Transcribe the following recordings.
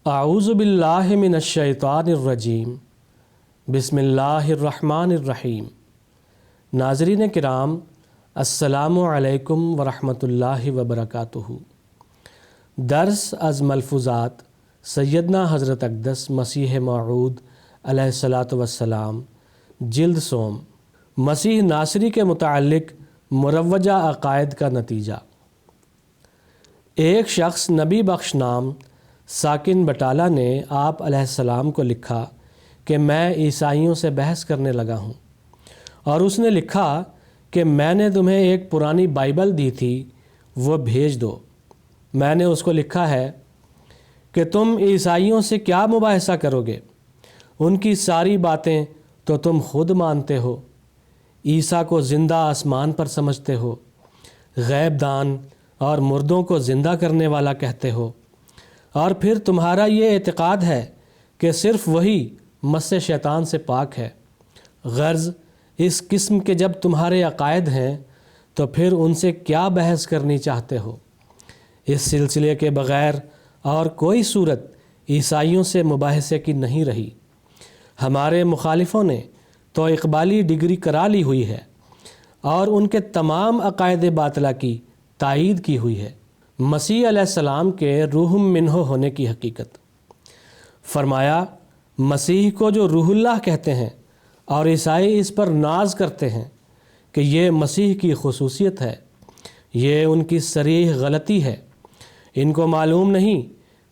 اعوذ باللہ من الشیطان الرجیم، بسم اللہ الرحمن الرحیم۔ ناظرین کرام، السلام علیکم ورحمۃ اللہ وبرکاتہ۔ درس از ملفوظات سیدنا حضرت اقدس مسیح موعود علیہ الصلاۃ والسلام، جلد سوم، مسیح ناصری کے متعلق مروجہ عقائد کا نتیجہ۔ ایک شخص نبی بخش نام ساکن بٹالہ نے آپ علیہ السلام کو لکھا کہ میں عیسائیوں سے بحث کرنے لگا ہوں، اور اس نے لکھا کہ میں نے تمہیں ایک پرانی بائبل دی تھی، وہ بھیج دو۔ میں نے اس کو لکھا ہے کہ تم عیسائیوں سے کیا مباحثہ کرو گے، ان کی ساری باتیں تو تم خود مانتے ہو، عیسیٰ کو زندہ آسمان پر سمجھتے ہو، غیب دان اور مردوں کو زندہ کرنے والا کہتے ہو، اور پھر تمہارا یہ اعتقاد ہے کہ صرف وہی مس شیطان سے پاک ہے۔ غرض اس قسم کے جب تمہارے عقائد ہیں تو پھر ان سے کیا بحث کرنی چاہتے ہو؟ اس سلسلے کے بغیر اور کوئی صورت عیسائیوں سے مباحثے کی نہیں رہی۔ ہمارے مخالفوں نے تو اقبالی ڈگری کرا لی ہوئی ہے اور ان کے تمام عقائد باطلہ کی تائید کی ہوئی ہے۔ مسیح علیہ السلام کے روح منہ ہونے کی حقیقت۔ فرمایا، مسیح کو جو روح اللہ کہتے ہیں اور عیسائی اس پر ناز کرتے ہیں کہ یہ مسیح کی خصوصیت ہے، یہ ان کی صریح غلطی ہے۔ ان کو معلوم نہیں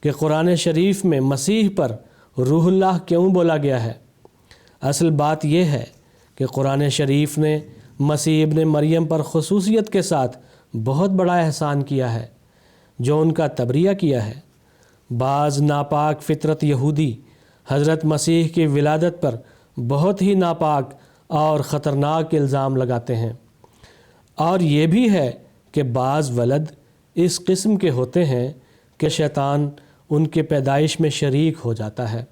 کہ قرآن شریف میں مسیح پر روح اللہ کیوں بولا گیا ہے۔ اصل بات یہ ہے کہ قرآن شریف نے مسیح ابن مریم پر خصوصیت کے ساتھ بہت بڑا احسان کیا ہے، جو ان کا تبرئہ کیا ہے۔ بعض ناپاک فطرت یہودی حضرت مسیح کی ولادت پر بہت ہی ناپاک اور خطرناک الزام لگاتے ہیں، اور یہ بھی ہے کہ بعض ولد اس قسم کے ہوتے ہیں کہ شیطان ان کے پیدائش میں شریک ہو جاتا ہے۔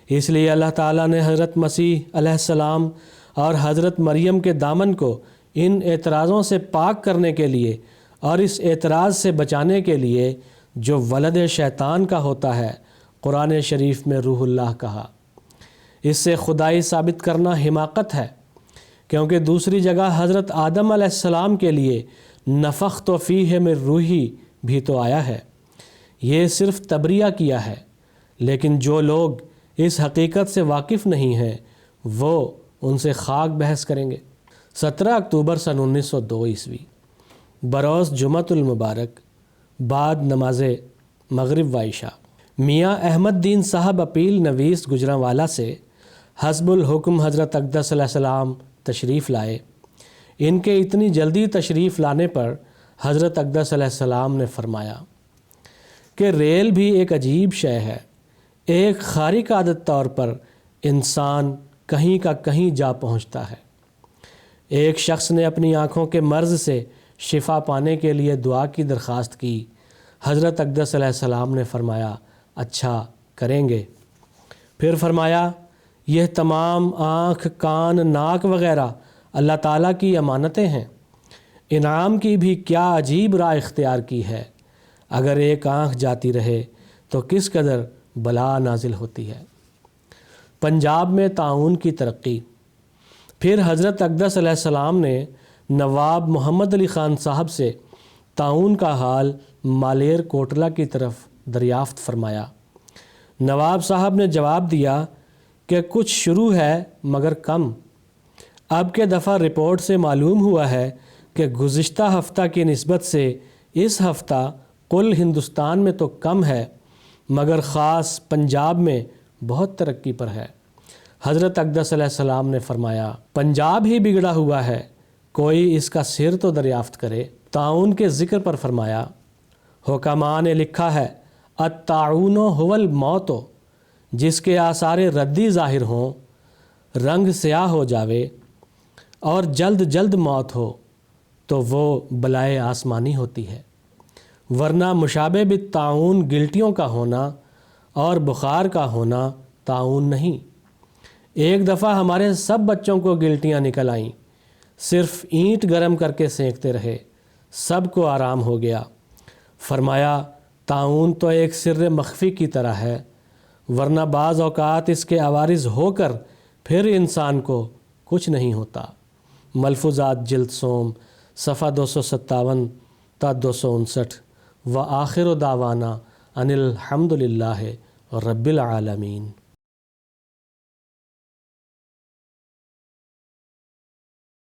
اس لیے اللہ تعالیٰ نے حضرت مسیح علیہ السلام اور حضرت مریم کے دامن کو ان اعتراضوں سے پاک کرنے کے لیے اور اس اعتراض سے بچانے کے لیے جو ولد شیطان کا ہوتا ہے، قرآن شریف میں روح اللہ کہا۔ اس سے خدائی ثابت کرنا حماقت ہے، کیونکہ دوسری جگہ حضرت آدم علیہ السلام کے لیے نفخت فیہ من روحی بھی تو آیا ہے۔ یہ صرف تبرئہ کیا ہے، لیکن جو لوگ اس حقیقت سے واقف نہیں ہیں وہ ان سے خاک بحث کریں گے۔ 17 اکتوبر سن 1902 عیسوی، بروز جمعۃ المبارک، بعد نماز مغرب و عشاء، میاں احمد دین صاحب اپیل نویس گجرانوالا سے حسب الحکم حضرت اقدس علیہ السلام تشریف لائے۔ ان کے اتنی جلدی تشریف لانے پر حضرت اقدس علیہ السلام نے فرمایا کہ ریل بھی ایک عجیب شے ہے۔ ایک خارق عادت طور پر انسان کہیں کا کہیں جا پہنچتا ہے۔ ایک شخص نے اپنی آنکھوں کے مرض سے شفا پانے کے لیے دعا کی درخواست کی۔ حضرت اقدس علیہ السلام نے فرمایا، اچھا کریں گے۔ پھر فرمایا، یہ تمام آنکھ، کان، ناک وغیرہ اللہ تعالیٰ کی امانتیں ہیں۔ انعام کی بھی کیا عجیب راہ اختیار کی ہے۔ اگر ایک آنکھ جاتی رہے تو کس قدر بلا نازل ہوتی ہے۔ پنجاب میں طاعون کی ترقی۔ پھر حضرت اقدس علیہ السلام نے نواب محمد علی خان صاحب سے طاعون کا حال مالیر کوٹلہ کی طرف دریافت فرمایا۔ نواب صاحب نے جواب دیا کہ کچھ شروع ہے مگر کم۔ اب کے دفعہ رپورٹ سے معلوم ہوا ہے کہ گزشتہ ہفتہ کی نسبت سے اس ہفتہ کل ہندوستان میں تو کم ہے، مگر خاص پنجاب میں بہت ترقی پر ہے۔ حضرت اقدس علیہ السلام نے فرمایا، پنجاب ہی بگڑا ہوا ہے، کوئی اس کا سر تو دریافت کرے۔ طاعون کے ذکر پر فرمایا، حکماء نے لکھا ہے، الطاعون هو الموت، جس کے آثار ردی ظاہر ہوں، رنگ سیاہ ہو جاوے اور جلد جلد موت ہو تو وہ بلائے آسمانی ہوتی ہے، ورنہ مشابہ بالطاعون گلٹیوں کا ہونا اور بخار کا ہونا طاعون نہیں۔ ایک دفعہ ہمارے سب بچوں کو گلٹیاں نکل آئیں، صرف اینٹ گرم کر کے سینکتے رہے، سب کو آرام ہو گیا۔ فرمایا، طاعون تو ایک سر مخفی کی طرح ہے، ورنہ بعض اوقات اس کے عوارض ہو کر پھر انسان کو کچھ نہیں ہوتا۔ ملفوظات جلد سوم صفحہ 257 تا 259۔ وآخر دعوانا ان الحمد للہ رب العالمین۔